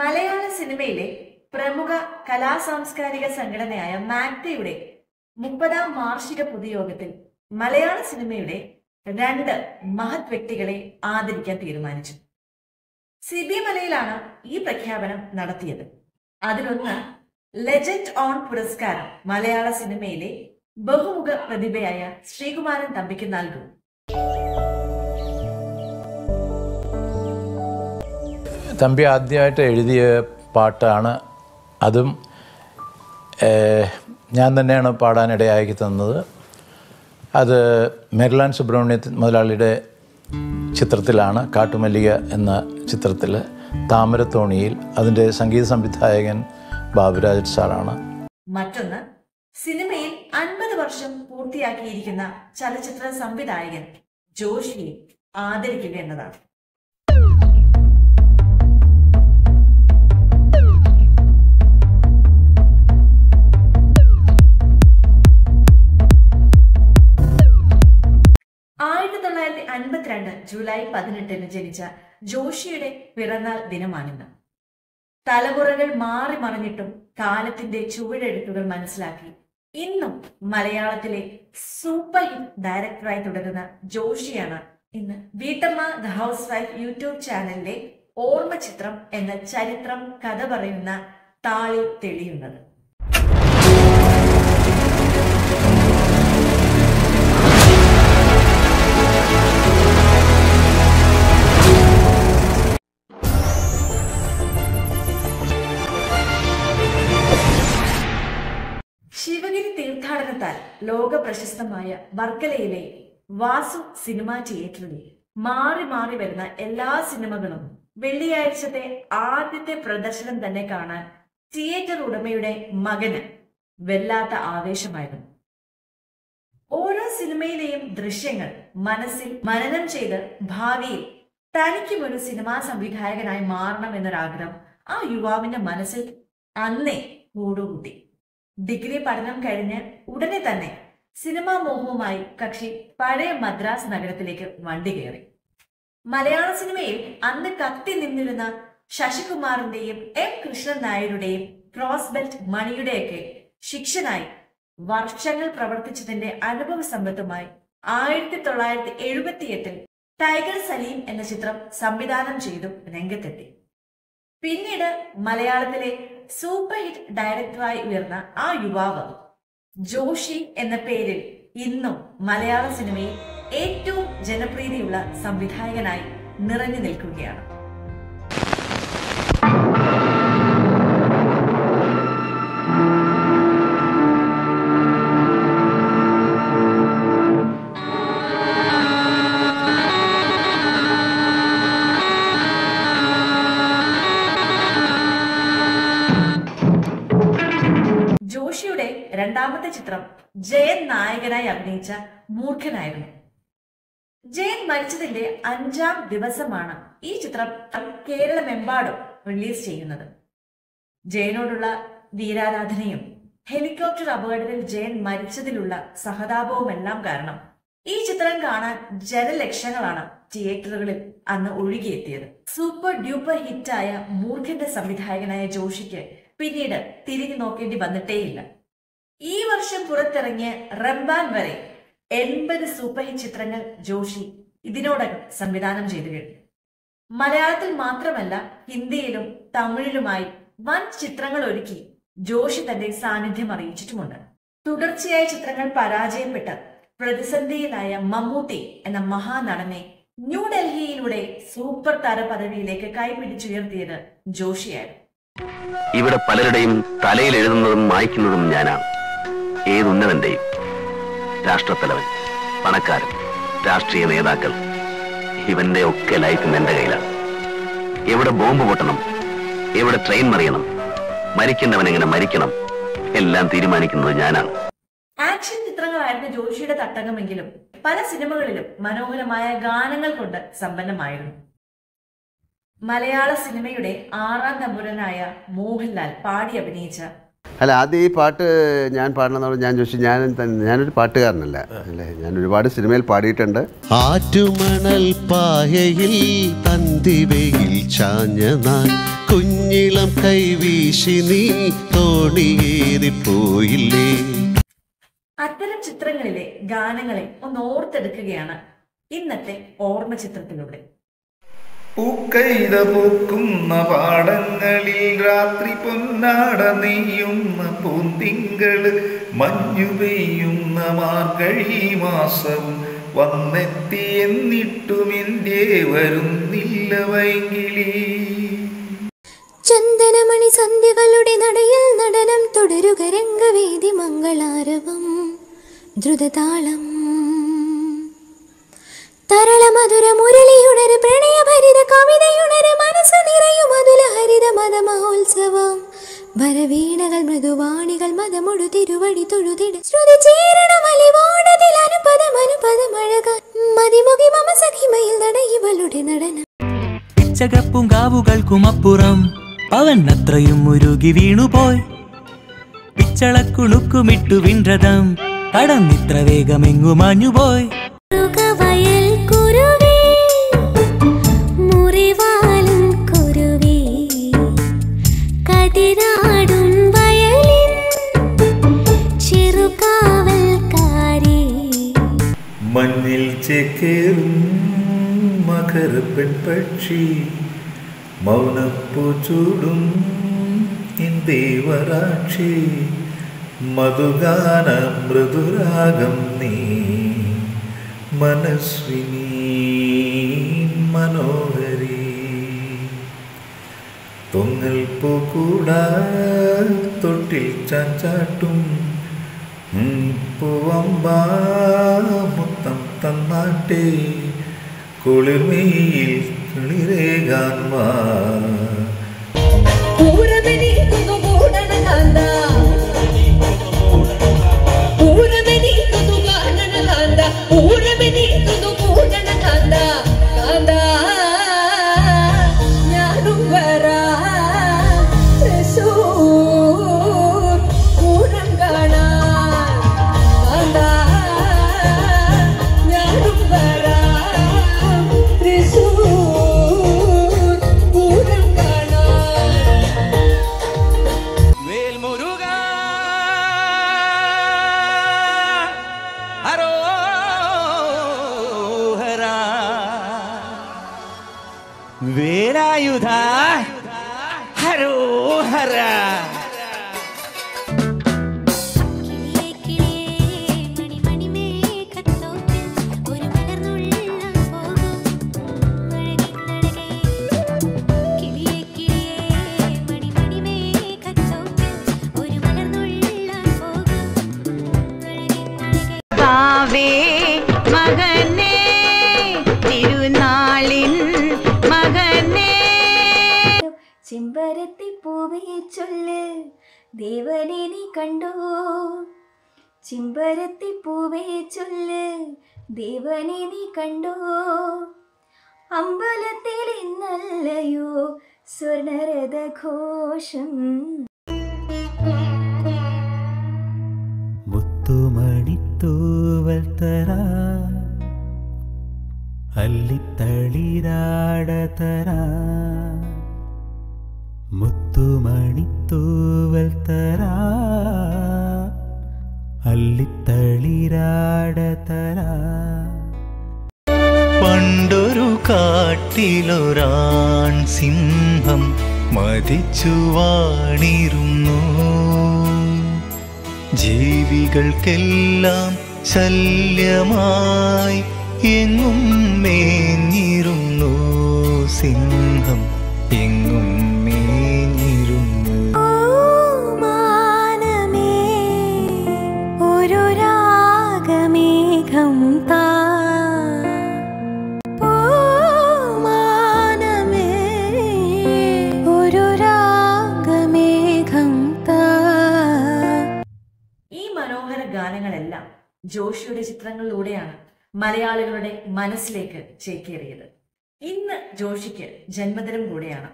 മലയാള സിനിമയിലെ പ്രമുഖ കലാസാംസ്കാരിക സംഘടനയായ മാക്ടയുടെ 30ാം വാർഷിക പൊതുയോഗത്തിൽ മലയാള സിനിമയുടെ 2 മഹത് വ്യക്തികളെ ആദരിക്കാൻ തീരുമാനിച്ചു. സിബി മലയിലാണ് ഈ പ്രഖ്യാപനം നടത്തിയത്. അതിലൊന്ന് ലെജൻഡ് ഓൺ പുരസ്കാരം മലയാള സിനിമയിലെ ബഹുമുഖ പ്രതിഭയായ ശ്രീകുമാരൻ തമ്പിക്ക് നൽകും. തമ്പി ആദ്യമായിട്ട് എഴുതിയ പാട്ടാണ്. അതും ഞാൻ തന്നെയാണ് പാടാനിടയാക്കി തന്നത്. അത് മെർലാൻ സുബ്രഹ്മണ്യ മുതലാളിയുടെ ചിത്രത്തിലാണ്, കാട്ടുമല്ലിക എന്ന ചിത്രത്തിൽ താമരത്തോണിയിൽ. അതിൻ്റെ സംഗീത സംവിധായകൻ ബാബുരാജ് സാറാണ്. മറ്റൊന്ന് സിനിമയിൽ 50 വർഷം പൂർത്തിയാക്കിയിരിക്കുന്ന ചലച്ചിത്ര സംവിധായകൻ ജോഷിയെ ആദരിക്കുക എന്നതാണ്. ജൂലൈ 18 ജനിച്ച ജോഷിയുടെ പിറന്നാൾ ദിനമാണിന്ന്. തലമുറകൾ മാറി മറിഞ്ഞിട്ടും കാലത്തിന്റെ ചുവടെഴുത്തുകൾ മനസ്സിലാക്കി ഇന്നും മലയാളത്തിലെ സൂപ്പർ ഹിറ്റ് ഡയറക്ടറായി തുടരുന്ന ജോഷിയാണ് ഇന്ന് വീട്ടമ്മ ദ ഹൗസ് വൈഫ് യൂട്യൂബ് ചാനലിലെ ഓർമ്മ ചിത്രം എന്ന ചരിത്രം കഥ പറയുന്ന താളിൽ തെളിയുന്നത്. ശിവഗിരി തീർത്ഥാടനത്താൽ ലോക പ്രശസ്തമായ വർക്കലയിലെ വാസു സിനിമാ തിയേറ്ററിൽ മാറി മാറി വരുന്ന എല്ലാ സിനിമകളും വെള്ളിയാഴ്ചത്തെ ആദ്യത്തെ പ്രദർശനം തന്നെ കാണാൻ തിയേറ്റർ ഉടമയുടെ മകന് വല്ലാത്ത ആവേശമായിരുന്നു. ഓരോ സിനിമയിലെയും ദൃശ്യങ്ങൾ മനസ്സിൽ മനനം ചെയ്ത് ഭാവിയിൽ തനിക്കും ഒരു സിനിമാ സംവിധായകനായി മാറണം എന്നൊരാഗ്രഹം ആ യുവാവിന്റെ മനസ്സിൽ അന്നേ കൂടുകൂട്ടി. ഡിഗ്രി പഠനം കഴിഞ്ഞ് ഉടനെ തന്നെ സിനിമാ മോഹവുമായി കക്ഷി പഴയ മദ്രാസ് നഗരത്തിലേക്ക് വണ്ടി കയറി. മലയാള സിനിമയിൽ അന്ന് കത്തി നിന്നിരുന്ന ശശികുമാറിന്റെയും എം കൃഷ്ണൻ നായരുടെയും ക്രോസ് ബെൽറ്റ് മണിയുടെയൊക്കെ ശിക്ഷനായി വർഷങ്ങൾ പ്രവർത്തിച്ചതിന്റെ അനുഭവ സമ്പത്തുമായി 1978 ടൈഗർ സലീം എന്ന ചിത്രം സംവിധാനം ചെയ്തു രംഗത്തെത്തി. പിന്നീട് മലയാളത്തിലെ സൂപ്പർ ഹിറ്റ് ഡയറക്ടറായി ഉയർന്ന ആ യുവാവ് ജോഷി എന്ന പേരിൽ ഇന്നും മലയാള സിനിമയിൽ ഏറ്റവും ജനപ്രീതിയുള്ള സംവിധായകനായി നിറഞ്ഞു നിൽക്കുകയാണ്. ജോഷിയുടെ രണ്ടാമത്തെ ചിത്രം ജയൻ നായകനായി അഭിനയിച്ച മൂർഖനായിരുന്നു. ജയൻ മരിച്ചതിന്റെ 5ാം ദിവസമാണ് ഈ ചിത്രം കേരളമെമ്പാടും റിലീസ് ചെയ്യുന്നത്. ജയനോടുള്ള വീരാരാധനയും ഹെലികോപ്റ്റർ അപകടത്തിൽ ജയൻ മരിച്ചതിലുള്ള സഹതാപവുമെല്ലാം കാരണം ഈ ചിത്രം കാണാൻ ജനലക്ഷങ്ങളാണ് തിയേറ്ററുകളിൽ അന്ന് ഒഴുകിയെത്തിയത്. സൂപ്പർ ഡ്യൂപ്പർ ഹിറ്റായ മൂർഖന്റെ സംവിധായകനായ ജോഷിക്ക് പിന്നീട് തിരിഞ്ഞു നോക്കേണ്ടി വന്നിട്ടേയില്ല. ഈ വർഷം പുറത്തിറങ്ങിയ റംബാൻ വരെ 80 സൂപ്പർ ഹിറ്റ് ചിത്രങ്ങൾ ജോഷി ഇതിനോടകം സംവിധാനം ചെയ്തു കഴിഞ്ഞു. മലയാളത്തിൽ മാത്രമല്ല ഹിന്ദിയിലും തമിഴിലുമായി വൻ ചിത്രങ്ങൾ ഒരുക്കി ജോഷി തന്റെ സാന്നിധ്യം അറിയിച്ചിട്ടുമുണ്ട്. തുടർച്ചയായ ചിത്രങ്ങൾ പരാജയപ്പെട്ട് പ്രതിസന്ധിയിലായ മമ്മൂട്ടി എന്ന മഹാനടനെ ന്യൂഡൽഹിയിലൂടെ സൂപ്പർ താര പദവിയിലേക്ക് കൈപിടിച്ചുയർത്തിയത് ജോഷിയായിരുന്നു. ഇവിടെ പലരുടെയും തലയിൽ എഴുതുന്നതും മായ്ക്കുന്നതും ഞാനാണ്. ഏതുന്നതന്റെയും രാഷ്ട്രത്തലവൻ, പണക്കാരൻ, രാഷ്ട്രീയ നേതാക്കൾ, ഇവന്റെ ഒക്കെ ലൈഫ് എന്റെ കയ്യിലാണ്. എവിടെ ബോംബ് പൊട്ടണം, എവിടെ ട്രെയിൻ മറിയണം, മരിക്കേണ്ടവൻ എങ്ങനെ മരിക്കണം, എല്ലാം തീരുമാനിക്കുന്നത് ഞാനാണ്. ആക്ഷൻ ചിത്രങ്ങളായിരുന്നു ജോഷിയുടെ തട്ടകമെങ്കിലും പല സിനിമകളിലും മനോഹരമായ ഗാനങ്ങൾ കൊണ്ട് സമ്പന്നമായിരുന്നു. മലയാള സിനിമയുടെ 6ാം തമ്പുരനായ മോഹൻലാൽ പാടി അഭിനയിച്ച ആദ്യം ഈ പാട്ട് ഞാൻ പാടണമെന്ന് ഞാൻ ചോദിച്ചു. ഞാനൊരു പാട്ടുകാരനല്ല അല്ലേ, ഞാൻ ഒരുപാട് സിനിമയിൽ പാടിയിട്ടുണ്ട്. ആറ്റുമണൽ പായയിൽ അന്തിവയിൽ ചാഞ്ഞ നാൻ കുഞ്ഞിളം കൈവീശി നീ തോണിയേറിപ്പോയില്ലേ. അത്തരം ചിത്രങ്ങളിലെ ഗാനങ്ങളെ ഒന്ന് ഓർത്തെടുക്കുകയാണ് ഇന്നത്തെ ഓർമ്മ ചിത്രത്തിലൂടെ. പൂക്കൈത പൂക്കുന്ന പാടങ്ങളിൽ രാത്രി പൊന്നാട നെയ്യുന്ന പൂന്തിങ്കള് മഞ്ഞു പെയ്യുന്ന മാർഗഴി മാസവും വന്നെത്തി എന്നിട്ടും എന്തേ വരുന്നില്ല വൈകിളി. ചന്ദനമണി സന്ധ്യകളുടെ നടയിൽ നടനം തുടരുക രംഗവേദി മംഗളാരവം ദ്രുതതാളം തരള മധുര മുരളിയുണര് പ്രണയഭരിത കവിതയുണര് മനസ്സു നിറയും മധുല ഹരിത മത മഹോത്സവം വരവീണകൾ മൃദുവാണികൾ മതമൊടു തിരുവടി തൊഴുതിട ശ്രുതി ചേരണം അലിവാണതിൽ അനുപദം അനുപദമഴക മതിമുഖി മമ സഖിമയിൽ നടയിവളുടെ നടനം. പിച്ചകപ്പുങ്കാവുകൾക്കുമപ്പുറം പവൻ അത്രയും ഉരുകി വീണുപോയി. പിച്ചളക്കുണുക്കുമിട്ടു വിൻരഥം കടന്നിത്ര വേഗമെങ്ങു മാഞ്ഞുപോയി. മഞ്ഞിൽ ചേക്കേറും മകര പെൺപക്ഷി മൗനപ്പൂ ചൂടും ദേവരാക്ഷി മധുഗാന മൃദുരാഗം നീ മനസ്വിനി മനോഹരി. തൊങ്ങൽ പൂക്കൂടാ തൊട്ടിൽ ചാച്ചാട്ടും പൂവമ്പാ മുത്തം തന്നാട്ടെ കുളിർമയിൽ കിളിരേകാൻ വാ. വേലായുധ ഹരോഹര. മകനെ തിരുനാളിൻ മകനെ ചെമ്പരത്തി പൂവേ ചൊല്ല് ദേവനെ നീ കണ്ടോ. ചെമ്പരത്തി പൂവേ ചൊല്ല് ദേവനെ നീ കണ്ടോ. അമ്പലത്തിൽ ഇന്നല്ലയോ സ്വർണരഥഘോഷം. മുത്തുമണിത്തൂവൽ തരാ അല്ലിത്തളിരാട തരാ. മുത്തുമണിത്തൂവൽ തരാ അല്ലിത്തളിരാട തരാ. പണ്ടൊരു കാട്ടിലൊരാൺ സിംഹം മതിച്ചു വാണിരുന്നു. ജീവികൾക്കെല്ലാം ശല്യമായി എങ്ങും മേഞ്ഞിരുന്നു. സിംഹം എങ്ങും മേഞ്ഞിരുന്നു. മാനമേ ഒരു രാഗമേഘം താ. മാനമേ ഒരു രാഗമേഘം താ. ഈ മനോഹര ഗാനങ്ങളെല്ലാം ജോഷിയുടെ ചിത്രങ്ങളിലൂടെയാണ് മലയാളികളുടെ മനസ്സിലേക്ക് ചേക്കേറിയത്. ഇന്ന് ജോഷിക്ക് ജന്മദിനം കൂടെയാണ്.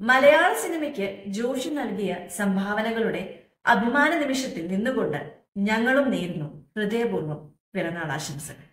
മലയാള സിനിമയ്ക്ക് ജോഷി നൽകിയ സംഭാവനകളുടെ അഭിമാന നിമിഷത്തിൽ നിന്നുകൊണ്ട് ഞങ്ങളും നേരുന്നു ഹൃദയപൂർവ്വം പിറന്നാൾ ആശംസകൾ.